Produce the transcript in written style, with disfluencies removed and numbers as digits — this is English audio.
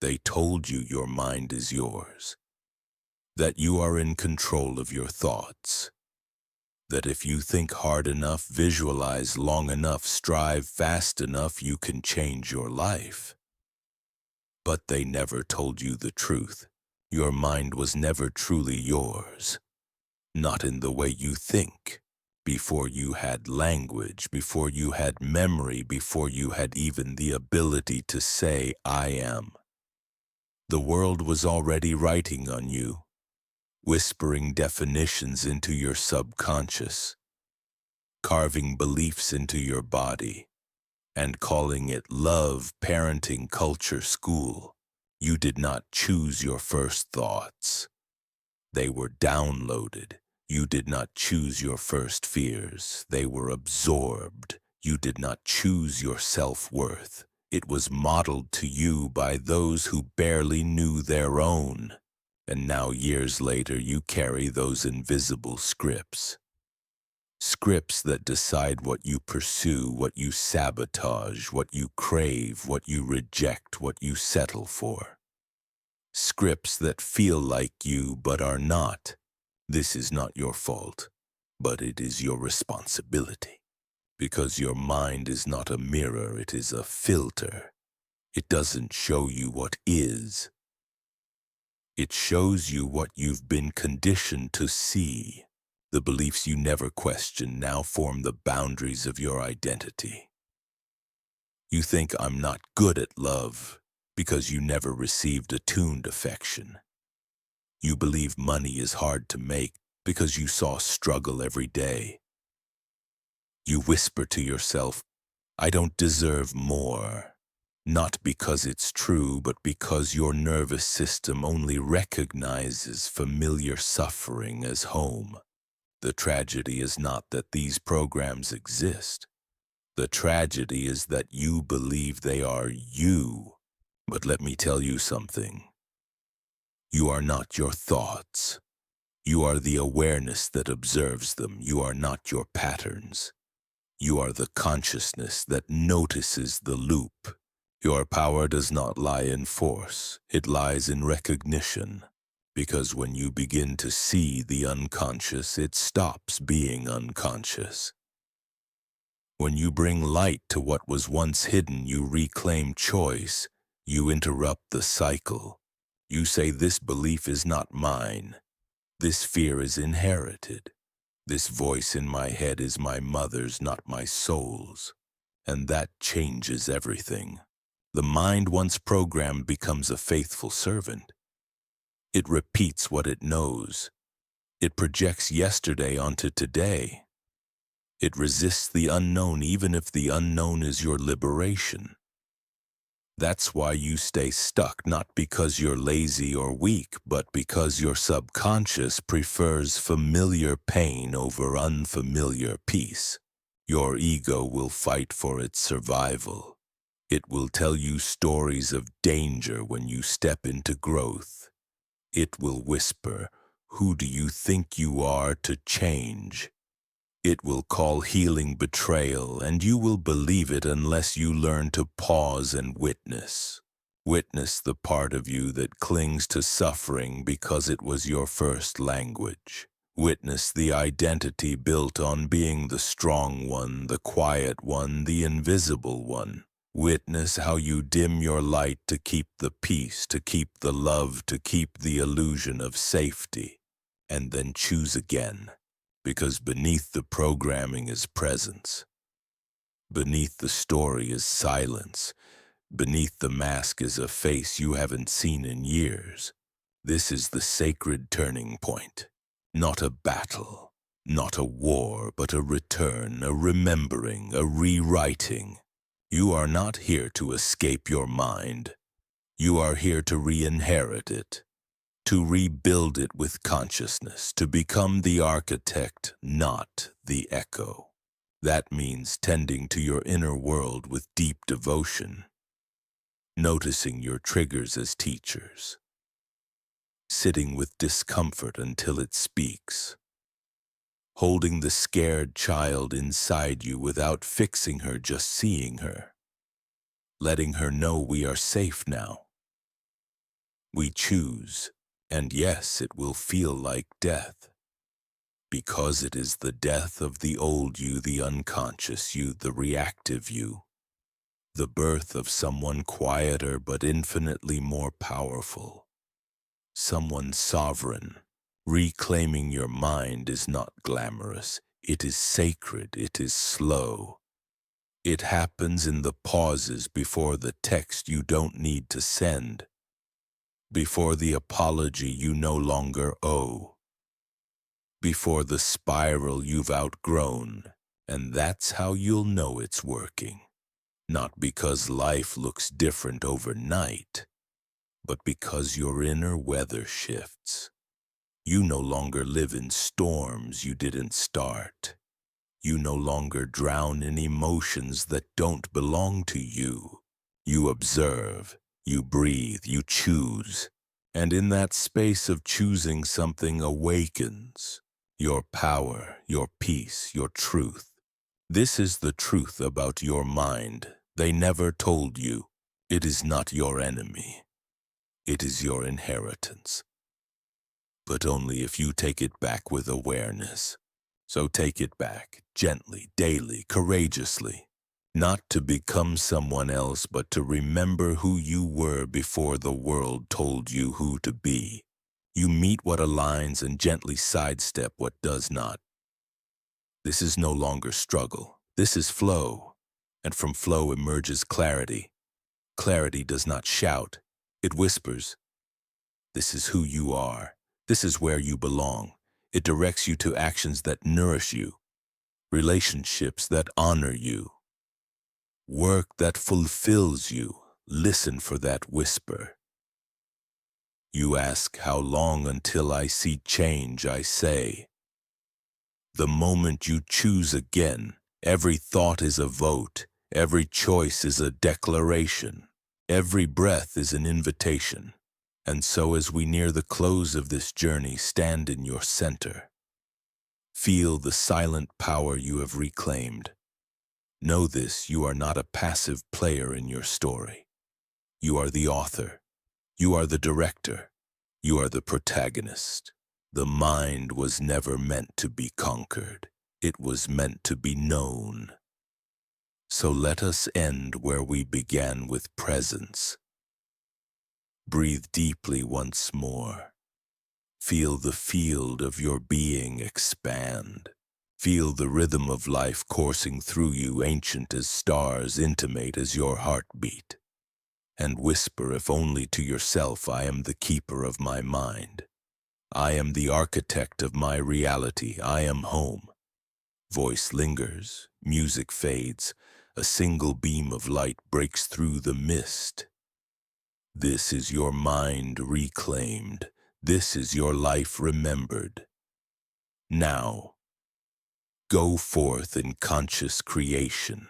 They told you your mind is yours, that you are in control of your thoughts, that if you think hard enough, visualize long enough, strive fast enough, you can change your life. But they never told you the truth. Your mind was never truly yours, not in the way you think. Before you had language, before you had memory, before you had even the ability to say, I am. The world was already writing on you, whispering definitions into your subconscious, carving beliefs into your body, and calling it love, parenting, culture, school. You did not choose your first thoughts. They were downloaded. You did not choose your first fears. They were absorbed. You did not choose your self-worth. It was modeled to you by those who barely knew their own. And now, years later, you carry those invisible scripts. Scripts that decide what you pursue, what you sabotage, what you crave, what you reject, what you settle for. Scripts that feel like you but are not. This is not your fault, but it is your responsibility. Because your mind is not a mirror, it is a filter. It doesn't show you what is. It shows you what you've been conditioned to see. The beliefs you never questioned now form the boundaries of your identity. You think I'm not good at love because you never received attuned affection. You believe money is hard to make because you saw struggle every day. You whisper to yourself, I don't deserve more. Not because it's true, but because your nervous system only recognizes familiar suffering as home. The tragedy is not that these programs exist. The tragedy is that you believe they are you. But let me tell you something. You are not your thoughts. You are the awareness that observes them. You are not your patterns. You are the consciousness that notices the loop. Your power does not lie in force. It lies in recognition. Because when you begin to see the unconscious, it stops being unconscious. When you bring light to what was once hidden, you reclaim choice. You interrupt the cycle. You say, this belief is not mine. This fear is inherited. This voice in my head is my mother's, not my soul's. And that changes everything. The mind, once programmed, becomes a faithful servant. It repeats what it knows. It projects yesterday onto today. It resists the unknown, even if the unknown is your liberation. That's why you stay stuck, not because you're lazy or weak, but because your subconscious prefers familiar pain over unfamiliar peace. Your ego will fight for its survival. It will tell you stories of danger when you step into growth. It will whisper, who do you think you are to change? It will call healing betrayal, and you will believe it unless you learn to pause and witness. Witness the part of you that clings to suffering because it was your first language. Witness the identity built on being the strong one, the quiet one, the invisible one. Witness how you dim your light to keep the peace, to keep the love, to keep the illusion of safety. And then choose again. Because beneath the programming is presence. Beneath the story is silence. Beneath the mask is a face you haven't seen in years. This is the sacred turning point. Not a battle, not a war, but a return, a remembering, a rewriting. You are not here to escape your mind. You are here to re-inherit it. To rebuild it with consciousness, to become the architect, not the echo. That means tending to your inner world with deep devotion, noticing your triggers as teachers, sitting with discomfort until it speaks, holding the scared child inside you without fixing her, just seeing her, letting her know we are safe now. We choose, and yes, it will feel like death, because it is the death of the old you, the unconscious you, the reactive you, the birth of someone quieter but infinitely more powerful, someone sovereign. Reclaiming your mind is not glamorous, it is sacred, it is slow. It happens in the pauses before the text you don't need to send, before the apology you no longer owe, before the spiral you've outgrown, and that's how you'll know it's working. Not because life looks different overnight, but because your inner weather shifts. You no longer live in storms you didn't start. You no longer drown in emotions that don't belong to you. You observe, you breathe, you choose. And in that space of choosing, something awakens. Your power, your peace, your truth. This is the truth about your mind they never told you. It is not your enemy. It is your inheritance. But only if you take it back with awareness. So take it back, gently, daily, courageously. Not to become someone else, but to remember who you were before the world told you who to be. You meet what aligns and gently sidestep what does not. This is no longer struggle. This is flow. And from flow emerges clarity. Clarity does not shout. It whispers. This is who you are. This is where you belong. It directs you to actions that nourish you, relationships that honor you, work that fulfills you. Listen for that whisper. You ask how long until I see change, I say. The moment you choose again, every thought is a vote, every choice is a declaration, every breath is an invitation. And so as we near the close of this journey, stand in your center. Feel the silent power you have reclaimed. Know this, you are not a passive player in your story. You are the author. You are the director. You are the protagonist. The mind was never meant to be conquered. It was meant to be known. So let us end where we began, with presence. Breathe deeply once more. Feel the field of your being expand. Feel the rhythm of life coursing through you, ancient as stars, intimate as your heartbeat. And whisper, if only to yourself, I am the keeper of my mind. I am the architect of my reality. I am home. Voice lingers, music fades, a single beam of light breaks through the mist. This is your mind reclaimed. This is your life remembered. Now, go forth in conscious creation.